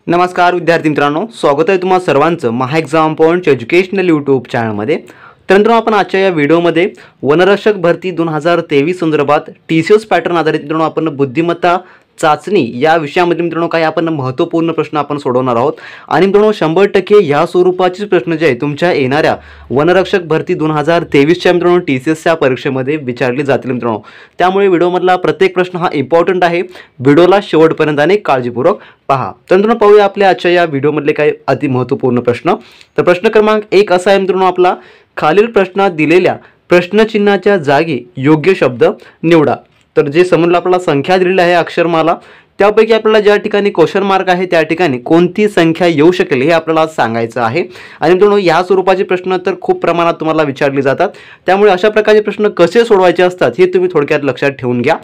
नमस्कार विद्यार्थी मित्रांनो, स्वागत आहे तुम्हा सर्वांचं महा एक्झाम पॉइंट एज्युकेशनल यूट्यूब चॅनलमध्ये। तर मित्रांनो, आपण आजच्या या व्हिडिओमध्ये वनरक्षक भरती 2023 संदर्भात TCS पॅटर्न आधारित मित्रांनो आपण बुद्धिमत्ता चाचणी या विषयामध्ये मित्रांनो काही आपण महत्त्वपूर्ण प्रश्न आपण सोडवणार आहोत। आणि मित्रांनो 100% या स्वरूपाचे प्रश्न जे आहे तुमच्या येणाऱ्या वनरक्षक भरती 2023 च्या मित्रांनो TCS च्या परीक्षेमध्ये विचारले जातील मित्रांनो। त्यामुळे व्हिडिओमधला प्रत्येक प्रश्न हा इम्पॉर्टंट आहे। व्हिडिओला शेवटपर्यंत आणि काळजीपूर्वक पहा। तर मित्रांनो, पाहूया आपल्या आजच्या या व्हिडिओमधले काही अति महत्त्वपूर्ण प्रश्न। तर प्रश्न क्रमांक 1 असा आहे मित्रांनो आपला, खालील प्रश्नात दिलेल्या प्रश्नचिन्हाच्या जागी योग्य शब्द निवडा। तर जे समोर आपल्याला संख्या दिलेली आहे अक्षरमाला, त्यापैकी आपल्याला ज्या ठिकाणी क्वेश्चन मार्क आहे त्या ठिकाणी कोणती संख्या येऊ शकेल हे आपल्याला सांगायचं आहे। आणि मित्रांनो, या स्वरूपाचे प्रश्न तर खूप प्रमाणात तुम्हाला विचारले जातात, त्यामुळे अशा प्रकारचे प्रश्न कसे सोडवायचे असतात हे तुम्ही थोडक्यात लक्षात ठेवून घ्या।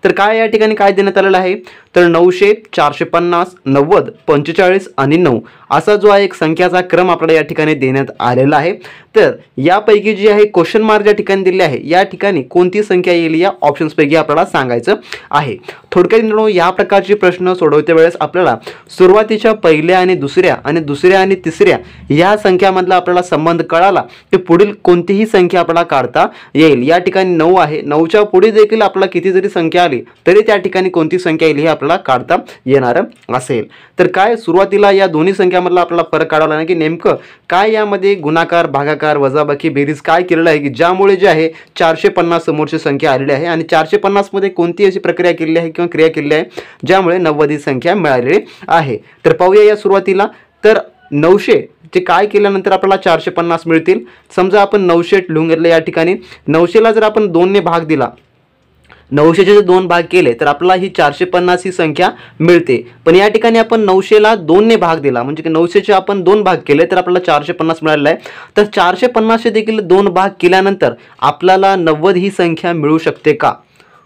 तर काय या ठिकाणी काय देण्यात आलेलं आहे, तर 900, 450, 90, 45 आणि 9 असा जो आहे एक संख्याचा क्रम आपल्याला या ठिकाणी देण्यात आलेला आहे। तर यापैकी जी आहे क्वेश्चन मार्क या ठिकाणी दिले आहे या ठिकाणी कोणती संख्या येईल या ऑप्शन्सपैकी आपल्याला सांगायचं आहे। थोडक्यात मित्रांनो, या प्रकारचे प्रश्न सोडवते वेळेस आपल्याला सुरुवातीच्या पहिल्या आणि दुसऱ्या आणि तिसऱ्या या संख्यामधला आपल्याला संबंध कळाला की पुढील कोणतीही संख्या आपल्याला काढता येईल। या ठिकाणी 9 आहे, 9च्या पुढे देखील आपल्याला किती जरी संख्या आली तरी त्या ठिकाणी कोणती संख्या येईल हे आपल्याला काढता येणार असेल। तर काय सुरुवातीला या दोन्ही संख्यामधला आपल्याला फरक काढावा लागेल की नेमकं काय यामध्ये गुणाकार, भागाकार, वजाबाकी, बेरीज काय केलेलं आहे की ज्यामुळे जे आहे 450 समोरची संख्या आलेली आहे आणि 450 मध्ये कोणती अशी प्रक्रिया केलेली आहे किंवा क्रिया केलेली आहे ज्यामुळे 90 ही संख्या मिळालेली आहे। तर पाहूया या सुरुवातीला, तर 900 जे काय केल्यानंतर आपल्याला 450 मिळतील। समजा आपण 900 लिहून घेतलं, या ठिकाणी 900ला जर आपण 2 ने भाग दिला, 900चे जे 2 भाग केले तर आपल्याला ही 450 ही संख्या मिळते। पण या ठिकाणी आपण 900ला 2 ने भाग दिला म्हणजे की 900चे आपण 2 भाग केले तर आपल्याला 450 मिळालेला आहे। तर 450चे देखील 2 भाग केल्यानंतर आपल्याला 90 ही संख्या मिळू शकते का?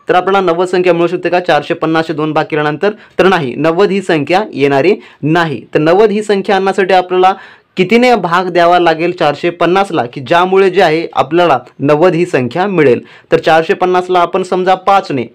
तर आपल्याला 90 संख्या मिळू शकते का 450चे 2 भाग केल्यानंतर? तर नाही, 90 ही संख्या येणारी नाही। तर 90 ही संख्या आणण्यासाठी आपल्याला कितीने भाग द्यावा लागेल 450ला की ज्यामुळे जे आहे आपल्याला 90 ही संख्या मिळेल। तर 450ला आपण समजा 5 ने,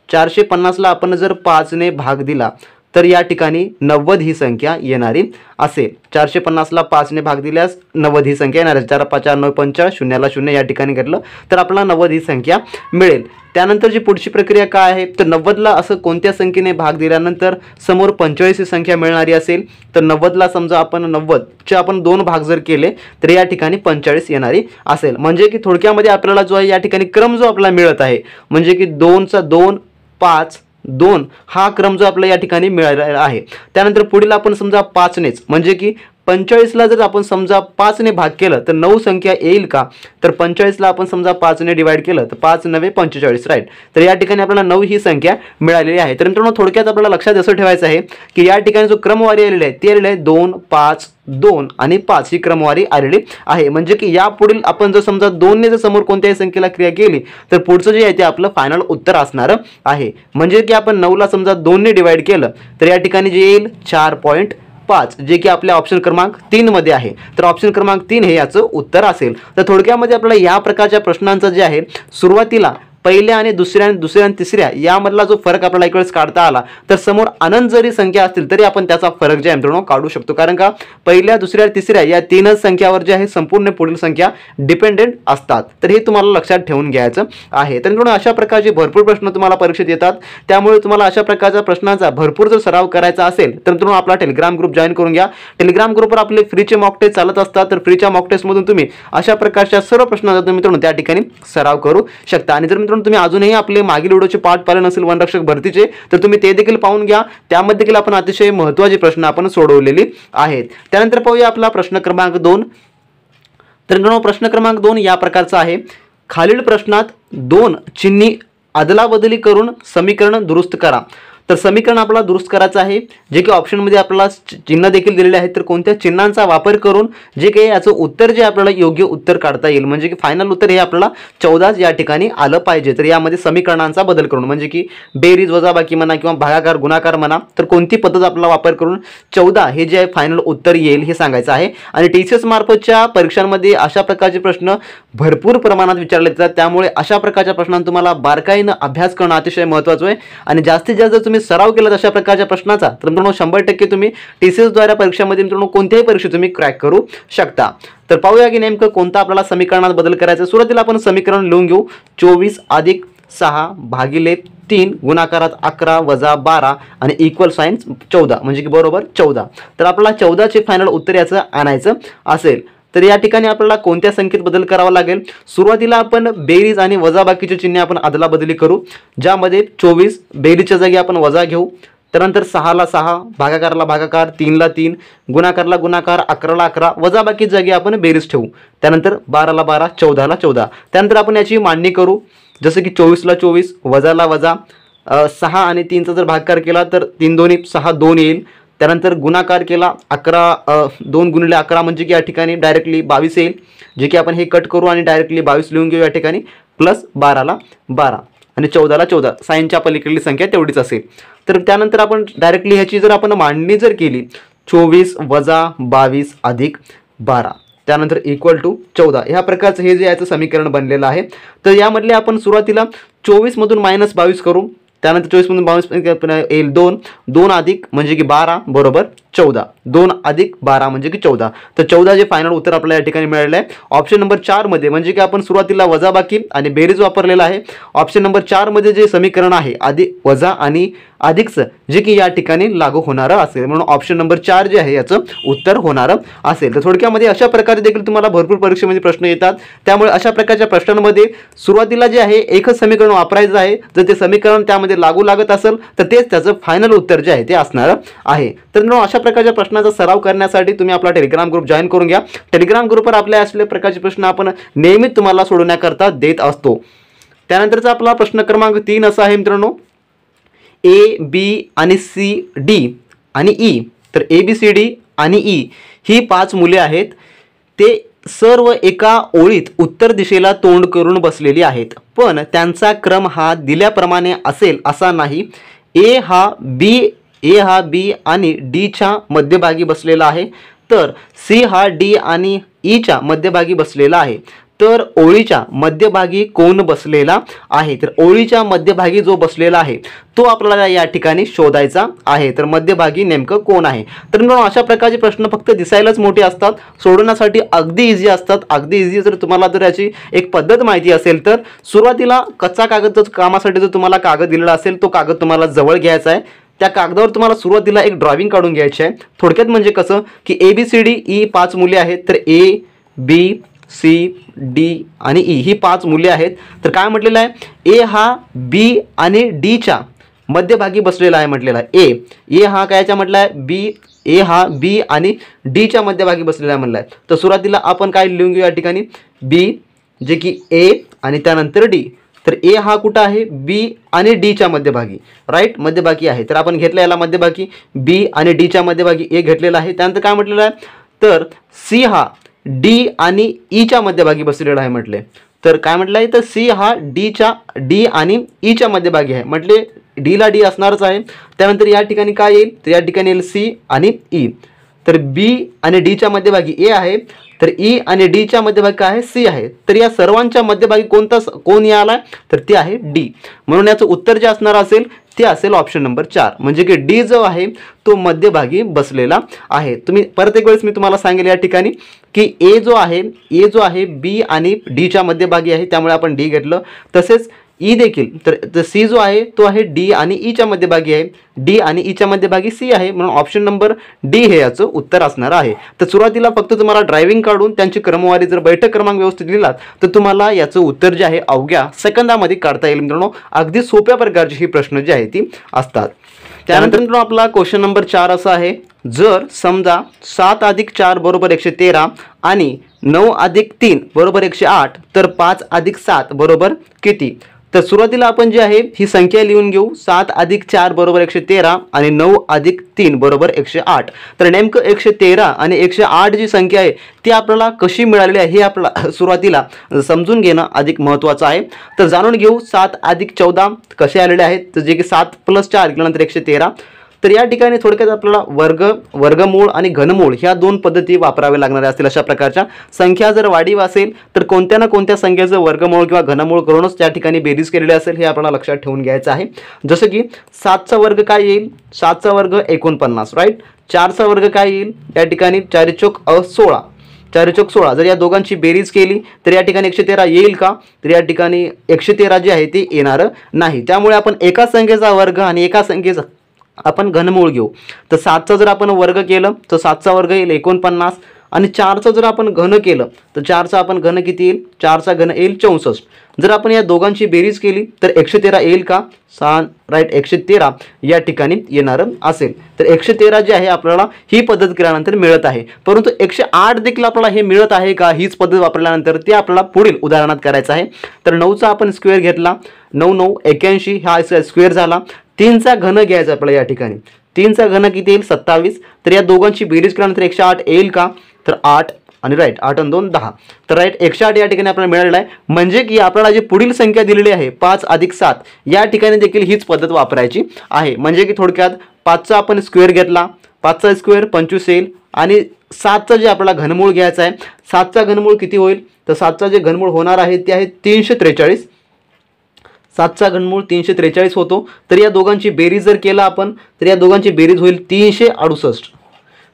450ला आपण जर 5 ने भाग दिला तर या ठिकाणी 90 ही संख्या येणारी असेल। 450ला 5 ने भाग दिल्यास 90 ही संख्या येणार आहे। 4 5 9 50, शून्याला 0 या ठिकाणी घेतलं तर आपल्याला 90 ही संख्या मिळेल। त्यानंतरची पुढची प्रक्रिया काय आहे, तर 90ला असं कोणत्या संख्येने भाग दिल्यानंतर समोर 45 ही संख्या मिळणारी असेल। तर 90ला समजा आपण 90चे आपण 2 भाग जर केले तर या ठिकाणी 45 येणारी असेल। म्हणजे की थोडक्यामध्ये आपल्याला जो आहे या ठिकाणी क्रम जो आपल्याला मिळत आहे म्हणजे की 2 चा 2 5 2 हा क्रम जो आपल्याला या ठिकाणी मिळालेला आहे। त्यानंतर पुढील आपण समजा 5 नेच म्हणजे की 45ला जर आपण समजा 5 ने भाग केलं तर 9 संख्या येईल का? तर 45ला आपण समजा 5 ने डिवाइड केलं तर 5 9 45, राईट। तर या ठिकाणी आपल्याला 9 ही संख्या मिळालेली आहे। तर मित्रांनो, थोडक्यात आपल्याला लक्षात असं ठेवायचं आहे की या ठिकाणी जो क्रमवारी आलेली आहे ती आलेली आहे 2 5 2 आणि 5 ही क्रमवारी आलेली आहे। म्हणजे की या पुढील आपण जर समजा 2 ने जर समोर कोणत्याही संख्येला क्रिया केली तर पुढचं जे आहे ते आपलं फायनल उत्तर असणार आहे। म्हणजे की आपण 9ला समजा 2 ने डिवाइड केलं तर या ठिकाणी जे येईल 4.5 जे की आपल्या ऑप्शन क्रमांक 3 मध्ये आहे। तर ऑप्शन क्रमांक 3 हे याचं उत्तर असेल। तर थोडक्यामध्ये आपल्याला या प्रकारच्या प्रश्नांचं जे आहे सुरुवातीला पहिल्या आणि दुसऱ्या आणि तिसऱ्या यामधला जो फरक आपल्याला एक वेळेस काढता आला तर समोर अनंत जरी संख्या असतील तरी आपण त्याचा फरक जे आहे मित्रांनो काढू शकतो, कारण का पहिल्या, दुसऱ्या, तिसऱ्या या 3च संख्यावर जे आहे संपूर्ण पुढील संख्या डिपेंडेंट असतात। तर हे तुम्हाला लक्षात ठेवून घ्यायचं आहे। तर मित्रांनो, अशा प्रकारचे भरपूर प्रश्न तुम्हाला परीक्षेत येतात, त्यामुळे तुम्हाला अशा प्रकारच्या प्रश्नांचा भरपूर जर सराव करायचा असेल तर मित्रांनो आपला टेलिग्राम ग्रुप जॉईन करून घ्या। टेलिग्राम ग्रुपवर आपले फ्रीचे मॉक टेस्ट चालत असतात। तर फ्रीच्या मॉक टेस्टमधून तुम्ही अशा प्रकारच्या सर्व प्रश्नांचा मित्रांनो त्या ठिकाणी सराव करू शकता। आणि जर मित्रांनो तुम्ही अजूनही आपले मागील व्हिडिओचे पाठ पाहिले नसेल वनरक्षक भरतीचे तर तुम्ही ते देखील पाहून घ्या, त्यामध्ये देखील आपण अतिशय महत्त्वाचे प्रश्न आपण सोडवलेले आहेत। त्यानंतर पाहूया आपला प्रश्न क्रमांक 2। तर मित्रांनो, प्रश्न क्रमांक 2 या प्रकारचा आहे, खालील प्रश्नात 2 चिन्हे अदलाबदली करून समीकरण दुरुस्त करा। तर समीकरण आपल्याला दुरुस्त करायचं आहे, जे की ऑप्शनमध्ये आपल्याला चिन्ह देखील दिलेले आहेत। तर कोणत्या चिन्हांचा वापर करून जे काही याचं उत्तर जे आपल्याला योग्य उत्तर काढता येईल म्हणजे की फायनल उत्तर हे आपल्याला 14 या ठिकाणी आलं पाहिजे। तर यामध्ये समीकरणांचा बदल करून म्हणजे की बेरीज, वजाबाकी म्हणा किंवा भागाकार, गुणाकार म्हणा, तर कोणती पद्धत आपल्याला वापर करून 14 हे जे आहे फायनल उत्तर येईल हे सांगायचं आहे। आणि TCS मार्फतच्या परीक्षांमध्ये अशा प्रकारचे प्रश्न भरपूर प्रमाणात विचारले जातात, त्यामुळे अशा प्रकारच्या प्रश्नांना तुम्हाला बारकाईने अभ्यास करणं अतिशय महत्त्वाचं आहे। आणि जास्तीत जास्त तुम्ही सराव केला अशा प्रकारच्या प्रश्नाचा तर मित्रांनो 100% तुम्ही TCSद्वारे परीक्षामध्ये मित्रांनो कोणत्याही परीक्षेत तुम्ही क्रॅक करू शकता। तर पाहूया की नेमकं कोणता आपल्याला समीकरणात बदल करायचा। सुरुवातीला आपण समीकरण लिहून घेऊ 24 अधिक 6 भागिले 3 गुणाकारात 11 वजा 12 आणि इक्वल साइन 14 म्हणजे की बरोबर 14। तर आपल्याला 14 चे फायनल उत्तर याचं आणायचं असेल तर या ठिकाणी आपल्याला कोणत्या संख्येत बदल करावा लागेल। सुरुवातीला आपण बेरीज आणि वजाबाकीचे चिन्ह आपण अदलाबदली करू, ज्यामध्ये 24 बेरीजच्या जागी आपण वजा घेऊ, त्यानंतर 6 ला 6, भागाकारला भागाकार, 3 ला 3, गुणाकारला गुणाकार, 11 ला 11, वजाबाकी जागी आपण बेरीज ठेवू, त्यानंतर 12 ला 12, 14 ला 14। त्यानंतर आपण याची मांडणी करू, जसं की 24 ला 24, वजा ला वजा, 6 आणि 3चा जर भागाकार केला तर 3 दोन्ही 6 2 येईल, त्यानंतर गुणाकार केला 11 2 गुणिले 11 म्हणजे की या ठिकाणी डायरेक्टली 22 येईल, जे की आपण हे कट करू आणि डायरेक्टली 22 लिहून घेऊ या ठिकाणी, प्लस 12 ला 12 आणि 14 ला 14, साइनच्या पलीकडली संख्या तेवढीच असेल। तर त्यानंतर आपण डायरेक्टली ह्याची जर आपण मांडणी जर केली 24 वजा 22 अधिक 12 त्यानंतर इक्वल टू 14, ह्या प्रकारचं हे जे याचं समीकरण बनलेलं आहे। तर यामधले आपण सुरुवातीला 24 मधून मायनस 22 करू, त्यानंतर 24 मधून 22 येईल 2, 2 अधिक म्हणजे की 12 बरोबर 14, 2 अधिक 12 म्हणजे की 14। तर 14 जे फायनल उत्तर आपल्याला या ठिकाणी मिळालेलं आहे ऑप्शन नंबर 4 मध्ये, म्हणजे की आपण सुरुवातीला वजाबाकी आणि बेरीज वापरलेला आहे। ऑप्शन नंबर 4 मध्ये जे समीकरण आहे अधिक वजा आणि अधिकचं जे की या ठिकाणी लागू होणारं असेल, म्हणून ऑप्शन नंबर 4 जे आहे याचं उत्तर होणारं असेल। तर थोडक्यामध्ये अशा प्रकारे देखील तुम्हाला भरपूर परीक्षेमध्ये प्रश्न येतात, त्यामुळे अशा प्रकारच्या प्रश्नांमध्ये सुरुवातीला जे आहे एकच समीकरण वापरायचं आहे, जर ते समीकरण त्यामध्ये लागू लागत असेल तर तेच त्याचं फायनल उत्तर जे आहे ते असणार आहे। तर अशा प्रकारच्या प्रश्नाचा सराव करण्यासाठी तुम्ही आपला टेलिग्राम ग्रुप जॉईन करून घ्या। टेलिग्राम ग्रुपवर आपल्या असलेल्या प्रकारचे प्रश्न आपण नेहमीच तुम्हाला सोडवण्याकरता देत असतो। त्यानंतरचा आपला प्रश्न क्रमांक 3 असा आहे मित्रांनो, ए बी आणि सी डी आणि ई, तर ए बी सी डी आणि ई ही 5 मुले आहेत, ते सर्व एका ओळीत उत्तर दिशेला तोंड करून बसलेली आहेत, पण त्यांचा क्रम हा दिल्याप्रमाणे असेल असा नाही। ए हा बी आणि डीच्या मध्यभागी बसलेला आहे, तर सी हा डी आणि ईच्या मध्यभागी बसलेला आहे, तर ओळीच्या मध्यभागी कोण बसलेला आहे। तर ओळीच्या मध्यभागी जो बसलेला आहे तो आपल्याला या ठिकाणी शोधायचा आहे। तर मध्यभागी नेमकं कोण आहे। तर अशा प्रकारचे प्रश्न फक्त दिसायलाच मोठे असतात, सोडवण्यासाठी अगदी इझी असतात, अगदी इझी। जर तुम्हाला जर याची एक पद्धत माहिती असेल तर सुरुवातीला कच्चा कागद कामासाठी जर तुम्हाला कागद दिलेला असेल तो कागद तुम्हाला जवळ घ्यायचा आहे, त्या कागदावर तुम्हाला सुरुवातीला एक ड्रॉइंग काढून घ्यायची आहे। थोडक्यात म्हणजे कसं की A B C D E 5 मुले आहेत, तर ए बी सी डी आणि ई ही 5 मुले आहेत। तर काय म्हटलेलं आहे, ए हा बी आणि डीच्या मध्यभागी बसलेला आहे म्हटलेला आहे। ए हा कायच्या म्हटलं आहे, ए हा बी आणि डीच्या मध्यभागी बसलेला आहे म्हटलं आहे। तर सुरुवातीला आपण काय लिहून घेऊ या ठिकाणी, बी जे की ए आणि त्यानंतर डी, तर ए हा कुठं आहे, बी आणि डीच्या मध्यभागी, राईट मध्यभागी आहे। तर आपण घेतलं याला मध्यभागी, बी आणि डीच्या मध्यभागी ए घेतलेला आहे। त्यानंतर काय म्हटलेलं आहे, तर सी हा डी आणि ईच्या मध्यभागी बसलेला आहे म्हटले, तर काय म्हटलं आहे, तर सी हा डी आणि ईच्या मध्यभागी आहे म्हटले, डीला डी असणारच आहे। त्यानंतर या ठिकाणी काय येईल, तर या ठिकाणी येईल सी आणि ई, तर बी आणि डीच्या मध्यभागी ए आहे, तर ई आणि डीच्या मध्यभागी काय आहे, सी आहे। तर या सर्वांच्या मध्यभागी कोण आला, तर ते आहे डी, म्हणून याचं उत्तर जे असणार असेल ते असेल ऑप्शन नंबर 4, म्हणजे की डी जो आहे तो मध्यभागी बसलेला आहे। तुम्ही परत एक वेळेस मी तुम्हाला सांगेल या ठिकाणी की ए जो आहे बी आणि डीच्या मध्यभागी आहे, त्यामुळे आपण डी घेतलं। तसेच ई देखील, तर सी जो आहे तो आहे डी आणि ईच्या मध्यभागी आहे, डी आणि ईच्या मध्यभागी सी आहे, म्हणून ऑप्शन नंबर डी हे याचं उत्तर असणार आहे। तर सुरुवातीला फक्त तुम्हाला ड्रायव्हिंग काढून त्यांची क्रमवारी जर बैठक क्रमांक व्यवस्थित लिहिलात तर तुम्हाला याचं उत्तर जे आहे अवघ्या सेकंदामध्ये काढता येईल मित्रांनो। अगदी सोप्या प्रकारची ही प्रश्न जी आहे ती असतात। त्यानंतर आपला क्वेश्चन नंबर 4 असा आहे, जर समजा 7 अधिक 4 बरोबर 113 आणि 9 अधिक 3 बरोबर 108 तर 5 अधिक 7 बरोबर किती। तर सुरुवातीला आपण जे आहे ही संख्या लिहून घेऊ, 7 अधिक 4 बरोबर 113 आणि 9 अधिक 3 बरोबर 108। तर नेमकं 113 आणि 108 जी संख्या आहे ती आपल्याला कशी मिळालेली आहे हे आपल्याला सुरुवातीला समजून घेणं अधिक महत्त्वाचं आहे। तर जाणून घेऊ 7 अधिक 14 कसे आलेले आहेत, तर जे की 7 + 4 केल्यानंतर 113, तर या ठिकाणी थोडक्यात आपल्याला वर्गमूळ आणि घनमूळ ह्या दोन पद्धती वापराव्या लागणाऱ्या असतील. अशा प्रकारच्या संख्या जर वाढीव असेल तर कोणत्या ना कोणत्या संख्येचं वर्गमूळ किंवा घनमूळ करूनच त्या ठिकाणी बेरीज केलेली असेल, हे आपल्याला लक्षात ठेवून घ्यायचं आहे. जसं की 7चा वर्ग काय येईल, 7चा वर्ग 49, राईट. 4चा वर्ग काय येईल, या ठिकाणी 4 चोक 16, 4 चोक 16. जर या दोघांची बेरीज केली तर या ठिकाणी 113 येईल का, तर या ठिकाणी 113 जे आहे ते येणार नाही. त्यामुळे आपण एका संख्येचा वर्ग आणि एका संख्येचा आपण घनमूळ घेऊ. तर 7चा जर आपण वर्ग केलं तर 7चा वर्ग येईल 49, आणि 4चा जर आपण घन केलं तर 4चा आपण घन किती येईल, 4चा घन येईल 64. जर आपण या दोघांची बेरीज केली तर 113 येईल का, 6, राईट. 113 या ठिकाणी येणार असेल. तर 113 जे आहे आपल्याला ही पद्धत केल्यानंतर मिळत आहे. परंतु 108 देखील आपल्याला हे मिळत आहे का, हीच पद्धत वापरल्यानंतर ते आपल्याला पुढील उदाहरणात करायचं आहे. तर 9चा आपण स्क्वेअर घेतला, 9 9 81 हा स्क्वेअर झाला. 3चा घन घ्यायचा आपल्याला या ठिकाणी. 3चा घन किती येईल, 27. तर या दोघांची बेरीज केल्यानंतर 108 येईल का, तर 8 आणि राईट 8 आणि 2 10. तर राईट 108 या ठिकाणी आपल्याला मिळालेला आहे. म्हणजे की आपल्याला जी पुढील संख्या दिलेली आहे 5 अधिक 7, या ठिकाणी देखील हीच पद्धत वापरायची आहे. म्हणजे की थोडक्यात 5चा आपण स्क्वेअर घेतला, 5चा स्क्वेअर 25 येईल, आणि 7चा जे आपल्याला घनमूळ घ्यायचा आहे, 7चा घनमूळ किती होईल, तर 7चा जे घनमूळ होणार आहे ते आहे 343. 7चा घनमूळ 343 होतो. तर या दोघांची बेरीज जर केला आपण तर या दोघांची बेरीज होईल 368.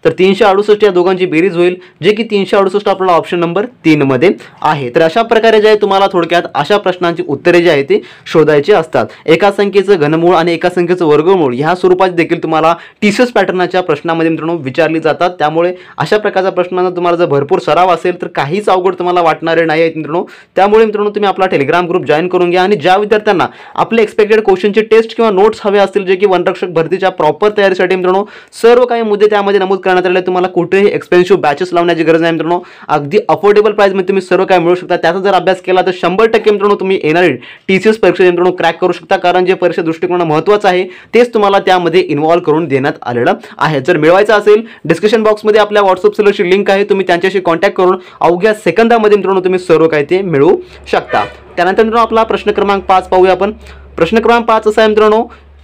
तर 368 या दोघांची बेरीज होईल, जे की 368 आपल्याला ऑप्शन नंबर 3 मध्ये आहे. तर अशा प्रकारे जे आहे तुम्हाला थोडक्यात अशा प्रश्नांची उत्तरे जे आहे ते शोधायची असतात. एका संख्येचं घनमूळ आणि एका संख्येचं वर्गमूळ ह्या स्वरूपात देखील तुम्हाला TCS पॅटर्नच्या प्रश्नामध्ये मित्रांनो विचारली जातात. त्यामुळे अशा प्रकारच्या प्रश्नांना तुम्हाला जर भरपूर सराव असेल तर काहीच अवघड तुम्हाला वाटणारे नाही आहेत मित्रांनो. त्यामुळे मित्रांनो तुम्ही आपला टेलिग्राम ग्रुप जॉईन करून घ्या, आणि ज्या विद्यार्थ्यांना आपले एक्सपेक्टेड क्वेश्चनचे टेस्ट किंवा नोट्स हवे असतील, जे की वनरक्षक भरतीच्या प्रॉपर तयारीसाठी मित्रांनो सर्व काही मुद्दे त्यामध्ये नमूद करण्यात आले. तुम्हाला कुठेही एक्सपेन्सिव्ह बॅचेस लावण्याची गरज नाही मित्रांनो. अगदी अफोर्डेबल प्राइसमध्ये तुम्ही सर्व काही मिळू शकता. त्याचा जर अभ्यास केला तर 100% मित्रांनो तुम्ही येणारी TCS परीक्षा मित्रांनो क्रॅक करू शकता. कारण जे परीक्षा दृष्टिकोन महत्त्वाचं आहे तेच तुम्हाला त्यामध्ये इन्व्हॉल्व करून देण्यात आलेलं आहे. जर मिळवायचं असेल डिस्क्रिप्शन बॉक्समध्ये आपल्या व्हॉट्सअप सर्व्हरची लिंक आहे. तुम्ही त्यांच्याशी कॉन्टॅक्ट करून अवघ्या सेकंदामध्ये मित्रांनो तुम्ही सर्व काही ते मिळवू शकता. त्यानंतर मित्रांनो आपला प्रश्न क्रमांक 5 पाहूया आपण. प्रश्न क्रमांक 5 असा आहे मित्रांनो,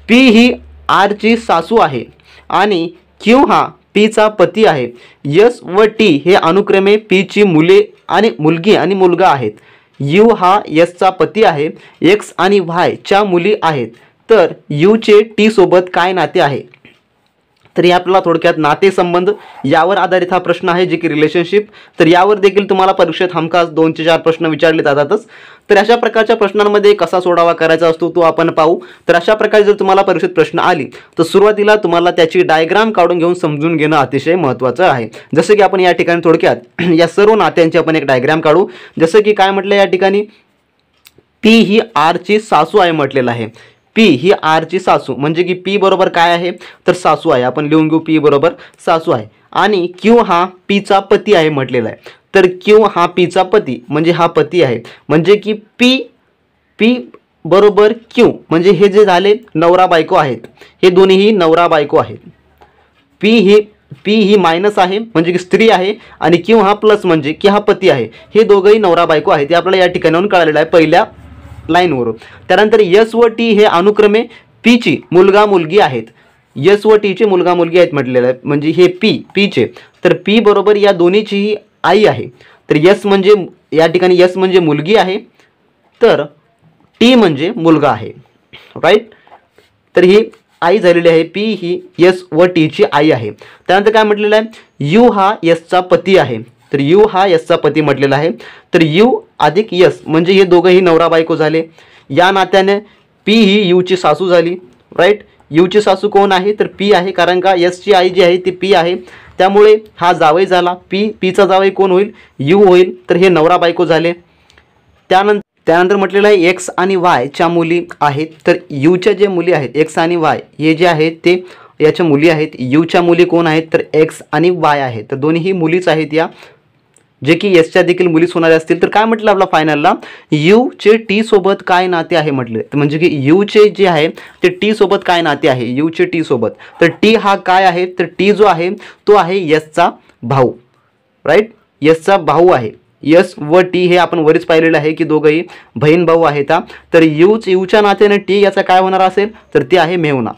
P ही R ची सासू आहे आणि Q हा P चा पती आहे. S व T हे अनुक्रमे P ची मुलगी आणि मुलगा आहेत. U हा S चा पती आहे. X आणि Y च्या मुली आहेत. तर U चे T सोबत काय नाते आहे. तर या आपल्याला थोडक्यात नातेसंबंध यावर आधारित हा प्रश्न आहे, जे की रिलेशनशिप. तर यावर देखील तुम्हाला परीक्षेत हमखास 2 ते 4 प्रश्न विचारले जातातच. तर अशा प्रकारच्या प्रश्नांमध्ये कसा सोडावा करायचा असतो तो आपण पाहू. तर अशा प्रकारे जर तुम्हाला परीक्षेत प्रश्न आली तर सुरुवातीला तुम्हाला त्याची डायग्राम काढून घेऊन समजून घेणं अतिशय महत्त्वाचं आहे. जसं की आपण या ठिकाणी थोडक्यात या सर्व नात्यांची आपण एक डायग्राम काढू. जसं की काय म्हटलं या ठिकाणी, P ही R ची सासू आहे म्हटलेलं आहे. P ही R ची सासू म्हणजे की P बरोबर काय आहे, तर सासू आहे. आपण लिहून घेऊ P बरोबर सासू आहे. आणि Q हा P चा पती आहे म्हटलेला आहे. तर Q हा P चा पती म्हणजे हा पती आहे. म्हणजे की P बरोबर Q म्हणजे हे जे झाले नवरा बायको आहेत, हे दोन्हीही नवरा बायको आहेत. P ही मायनस आहे म्हणजे की स्त्री आहे, आणि Q हा प्लस म्हणजे की हा पती आहे. हे दोघंही नवरा बायको आहेत. हे आपल्याला या ठिकाणाहून कळालेलं आहे पहिल्या लाईनवरून. त्यानंतर S व T हे अनुक्रमे P ची मुलगा मुलगी आहेत. S व T चे मुलगा मुलगी आहेत म्हटलेलं आहे. म्हणजे हे P चे, तर P बरोबर या दोन्हीची आई आहे. तर S म्हणजे या ठिकाणी S म्हणजे मुलगी आहे, तर T म्हणजे मुलगा आहे, राईट. तर ही आई झालेली आहे. P ही S व T ची आई आहे. त्यानंतर काय म्हटलेलं आहे, U हा S चा पती आहे. तर U हा S चा पती म्हटलेला आहे. तर U अधिक S म्हणजे हे दोघंही नवरा बायको झाले. या नात्याने P ही U ची सासू झाली, राईट. U ची सासू कोण आहे, तर P आहे. कारण का S ची आई जी आहे ती P आहे, त्यामुळे हा जावई झाला. P चा जावई कोण होईल, U होईल. तर हे नवरा बायको झाले. त्यानंतर म्हटलेलं आहे X आणि Y च्या मुली आहेत. तर U च्या जे मुली आहेत X आणि Y हे जे आहेत ते याच्या मुली आहेत. U च्या मुली कोण आहेत, तर X आणि Y आहेत. तर दोन्हीही मुलीच आहेत या, जे की S च्या देखील मुलीच होणार असतील. तर काय म्हटलं आपला फायनलला, U चे T सोबत काय नाते आहे म्हटले. तर म्हणजे की U चे जे आहे ते T सोबत काय नाते आहे, U चे T सोबत. तर T हा काय आहे, तर T जो आहे तो आहे S चा भाऊ, राईट. S चा भाऊ आहे. S व T हे आपण वरीच पाहिलेलं आहे की दोघंही बहीण भाऊ आहेत. तर U च्या नात्याने T याचा काय होणार असेल, तर ते आहे मेहुणा,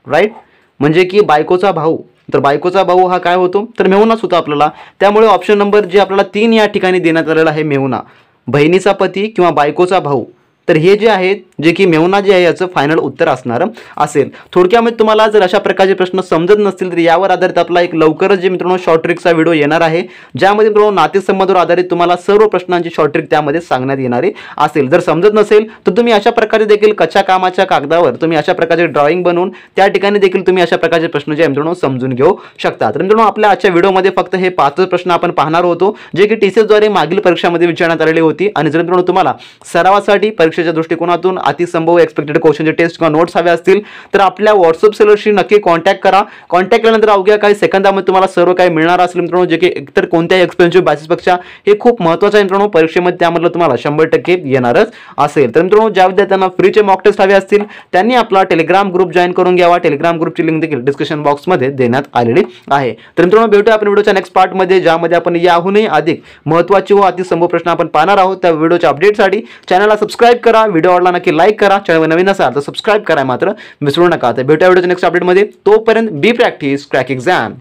राईट. म्हणजे की बायकोचा भाऊ, तर बायकोचा भाऊ हा काय होतो, तर मेहुणाच होतो आपल्याला. त्यामुळे ऑप्शन नंबर जे आपल्याला 3 या ठिकाणी देण्यात आलेला आहे मेहुणा, बहिणीचा पती किंवा बायकोचा भाऊ, तर हे जे आहेत जे की मेहुणा जे आहे याचं फायनल उत्तर असणार असेल. थोडक्यामध्ये तुम्हाला जर अशा प्रकारचे प्रश्न समजत नसतील तर यावर आधारित आपला एक लवकरच जे मित्रांनो शॉर्ट ट्रिकचा व्हिडिओ येणार आहे, ज्यामध्ये मित्रांनो नातेसंबंधावर आधारित तुम्हाला सर्व प्रश्नांची शॉर्ट ट्रिक त्यामध्ये सांगण्यात येणारी असेल. जर समजत नसेल तर तुम्ही अशा प्रकारे देखील कच्च्या कामाच्या कागदावर तुम्ही अशा प्रकारचे ड्रॉइंग बनवून त्या ठिकाणी देखील तुम्ही अशा प्रकारचे प्रश्न जे मित्रांनो समजून घेऊ शकता. तर मित्रांनो आपल्या आजच्या व्हिडिओमध्ये फक्त हे 5 प्रश्न आपण पाहणार होतो जे की टीसीएसद्वारे मागील परीक्षामध्ये विचारण्यात आलेली होती. आणि जर मित्रांनो तुम्हाला सरावासाठी परीक्षेच्या दृष्टिकोनातून अतिसंभव एक्सपेक्टेड क्वेश्चनचे टेस्ट किंवा नोट्स हवे असतील तर आपल्या व्हॉट्सअप सेलरशी नक्की कॉन्टॅक्ट करा. कॉन्टॅक्ट केल्यानंतर अवघ्या काही सेकंदामध्ये तुम्हाला सर्व काही मिळणार असेल मित्रांनो, जे की एकतर कोणत्याही एक्सपेन्सिव्ह बॅचेसपेक्षा हे खूप महत्त्वाचं आहे मित्रांनो. परीक्षेमध्ये त्यामधलं तुम्हाला 100% येणारच असेल. तर मित्रांनो ज्या विद्यार्थ्यांना फ्रीचे मॉक टेस्ट हवे असतील त्यांनी आपला टेलिग्राम ग्रुप जॉईन करून घ्यावा. टेलिग्राम ग्रुपची लिंक देखील डिस्क्रिप्शन बॉक्समध्ये देण्यात आलेली आहे. तर मित्रांनो भेटूया आपण व्हिडिओच्या नेक्स्ट पार्टमध्ये, ज्यामध्ये आपण याहूनही अधिक महत्त्वाचे व अतिसंभव प्रश्न आपण पाहणार आहोत. त्या व्हिडिओच्या अपडेटसाठी चॅनलला सबस्क्राईब करा, व्हिडिओ आवडला नक्की लाईक करा, चॅनल नवीन असाल तर सबस्क्राईब करा मात्र विसरू नका. तर भेटूया व्हिडिओच्या नेक्स्ट अपडेटमध्ये. तोपर्यंत बी प्रॅक्टिस क्रॅक एक्झाम.